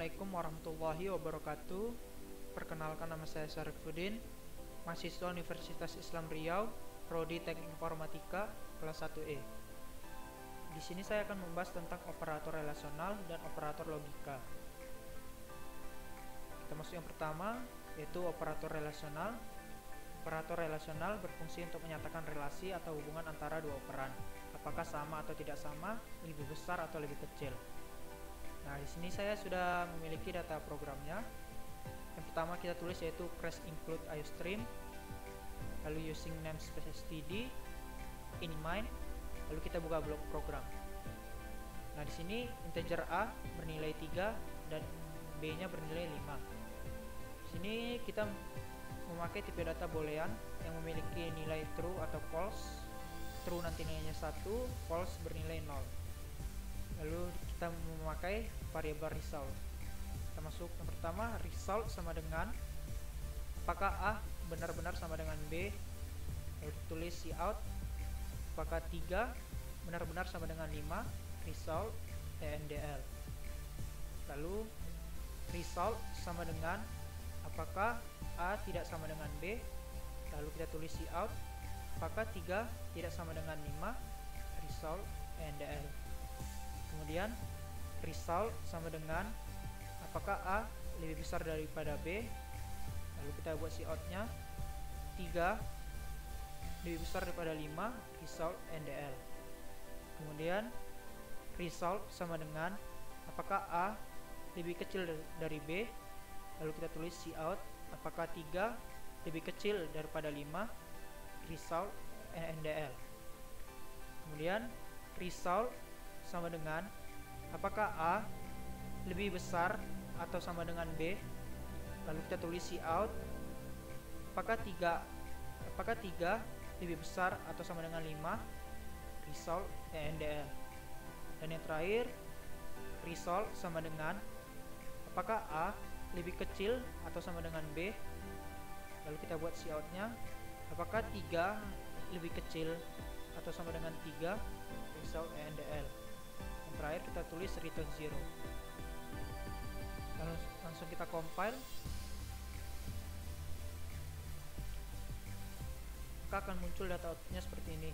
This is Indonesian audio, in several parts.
Assalamualaikum warahmatullahi wabarakatuh. Perkenalkan, nama saya Syarifuddin, mahasiswa Universitas Islam Riau, Prodi Teknik Informatika, kelas 1E. Di sini saya akan membahas tentang operator relasional dan operator logika. Kita masuk yang pertama, yaitu operator relasional. Operator relasional berfungsi untuk menyatakan relasi atau hubungan antara dua operan, apakah sama atau tidak sama, lebih besar atau lebih kecil. Nah, di sini saya sudah memiliki data programnya. Yang pertama kita tulis yaitu crash include iostream, lalu using namespace std, in main, lalu kita buka blok program. Nah, di sini integer a bernilai 3 dan b-nya bernilai 5. Di sini kita memakai tipe data boolean yang memiliki nilai true atau false. True nanti nilainya 1, false bernilai 0. Lalu kita memakai variabel result. Kita masuk yang pertama, result sama dengan apakah A benar-benar sama dengan B. Lalu tulis cout apakah 3 benar-benar sama dengan 5, result endl. Lalu result sama dengan apakah A tidak sama dengan B. Lalu kita tulis cout apakah 3 tidak sama dengan 5, result endl. Kemudian result sama dengan apakah A lebih besar daripada B. Lalu kita buat cout-nya 3 lebih besar daripada 5, result ndl. Kemudian result sama dengan apakah A lebih kecil dari B. Lalu kita tulis cout apakah 3 lebih kecil daripada 5, result ndl. Kemudian result sama dengan apakah A lebih besar atau sama dengan B. Lalu kita tulis cout apakah 3 lebih besar atau sama dengan 5, result ndl. Dan yang terakhir, result sama dengan apakah A lebih kecil atau sama dengan B. Lalu kita buat cout-nya apakah 3 lebih kecil atau sama dengan 3, result ndl. Yang terakhir kita tulis return 0. Langsung kita compile. Maka akan muncul data outputnya seperti ini.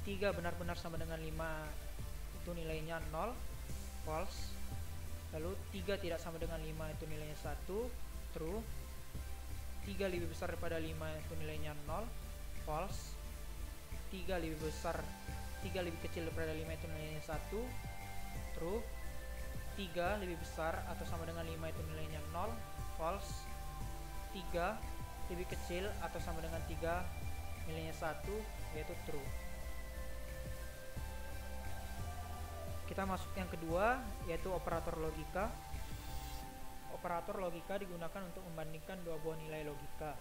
3 benar-benar sama dengan 5 itu nilainya 0, false. Lalu 3 tidak sama dengan 5 itu nilainya 1, true. 3 lebih besar daripada 5 itu nilainya 0, false. 3 lebih kecil daripada 5 itu nilainya 1, true. 3 lebih besar atau sama dengan 5 itu nilainya 0, false. 3 lebih kecil atau sama dengan 3 nilainya 1, yaitu true. Kita masuk yang kedua, yaitu operator logika. Operator logika digunakan untuk membandingkan dua buah nilai logika.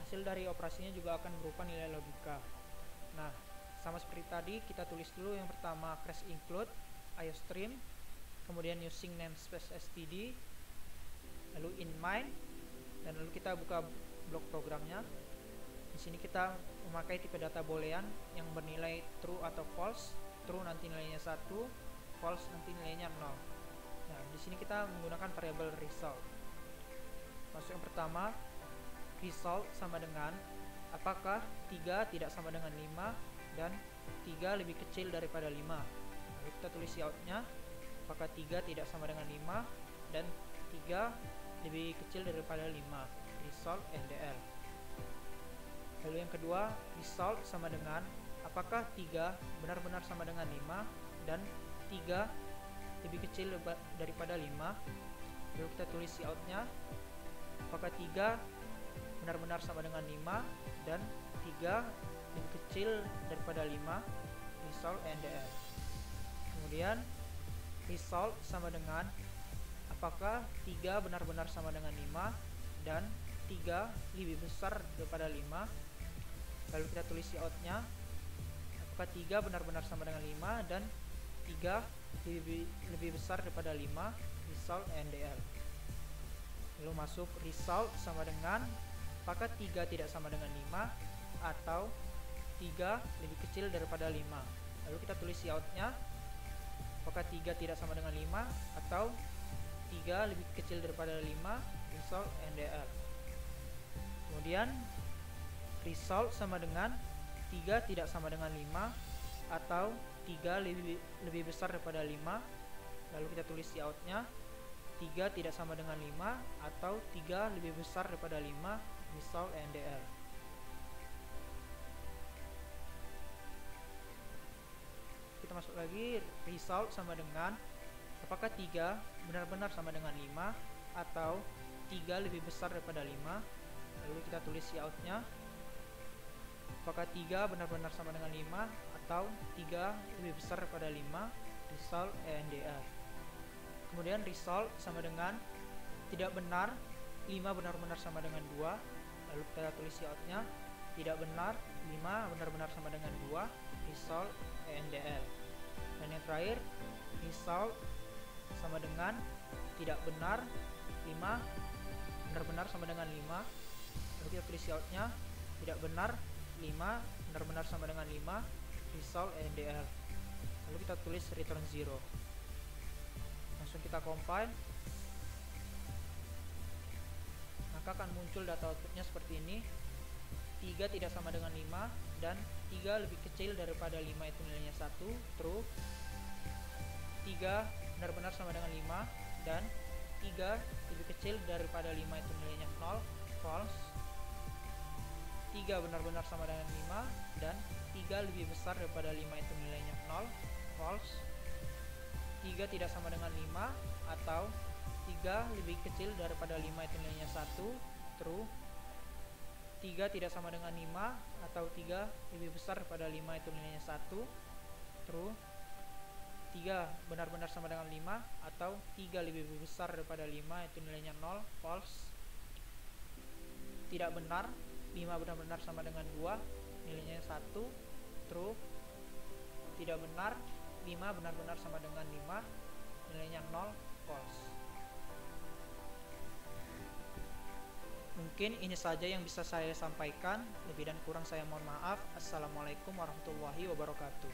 Hasil dari operasinya juga akan berupa nilai logika. Nah, sama seperti tadi, kita tulis dulu yang pertama crash include iostream, kemudian using namespace std, lalu in main, dan lalu kita buka blok programnya. Di sini kita memakai tipe data boolean yang bernilai true atau false. True nanti nilainya 1, false nanti nilainya 0. Nah, di sini kita menggunakan variabel result. Masuk yang pertama, result sama dengan apakah 3 tidak sama dengan 5 dan 3 lebih kecil daripada 5. Lalu kita tulis cout-nya apakah 3 tidak sama dengan 5 dan 3 lebih kecil daripada 5, result ndl. Lalu yang kedua, result sama dengan apakah 3 benar-benar sama dengan 5 dan 3 lebih kecil daripada 5. Lalu kita tulis cout-nya apakah 3 benar-benar sama dengan 5 dan 3 lebih kecil daripada 5, result ndl. Kemudian result sama dengan apakah 3 benar-benar sama dengan 5 dan 3 lebih besar daripada 5. Lalu kita tulis cout-nya apakah 3 benar-benar sama dengan 5 dan 3 lebih besar daripada 5, result ndl. Lalu masuk result sama dengan apakah 3 tidak sama dengan 5 atau 3 lebih kecil daripada 5. Lalu kita tulis cout-nya apakah 3 tidak sama dengan 5 atau 3 lebih kecil daripada 5, result NDL. Kemudian result sama dengan 3 tidak sama dengan 5 atau 3 lebih besar daripada 5. Lalu kita tulis di outnya 3 tidak sama dengan 5 atau 3 lebih besar daripada 5, result NDL. Kita masuk lagi, result sama dengan apakah 3 benar-benar sama dengan 5 atau 3 lebih besar daripada 5. Lalu kita tulis di outnya apakah 3 benar-benar sama dengan 5 atau 3 lebih besar daripada 5, result NDL. Kemudian result sama dengan tidak benar 5 benar-benar sama dengan 2. Lalu kita tulis di outnya tidak benar 5 benar-benar sama dengan 2, result NDL. Dan yang terakhir, result sama dengan tidak benar 5 benar-benar sama dengan 5. Lalu kita tulis di outnya tidak benar 5 benar-benar sama dengan 5, result NDL. Lalu kita tulis return 0. Langsung kita compile, maka akan muncul data outputnya seperti ini. 3 tidak sama dengan 5 dan 3 lebih kecil daripada 5 itu nilainya 1, true. 3 benar-benar sama dengan 5 dan 3 lebih kecil daripada 5 itu nilainya 0, false. 3 benar-benar sama dengan 5 dan 3 lebih besar daripada 5 itu nilainya 0, false. 3 tidak sama dengan 5 atau 3 lebih kecil daripada 5 itu nilainya 1, true. 3 tidak sama dengan 5 atau 3 lebih besar daripada 5 itu nilainya 1, true. 3 benar-benar sama dengan 5 atau 3 lebih besar daripada 5 itu nilainya 0, false. Tidak benar 5 benar-benar sama dengan 2, nilainya 1, true. Tidak benar 5 benar-benar sama dengan 5, nilainya 0, false. Mungkin ini saja yang bisa saya sampaikan. Lebih dan kurang saya mohon maaf. Assalamualaikum warahmatullahi wabarakatuh.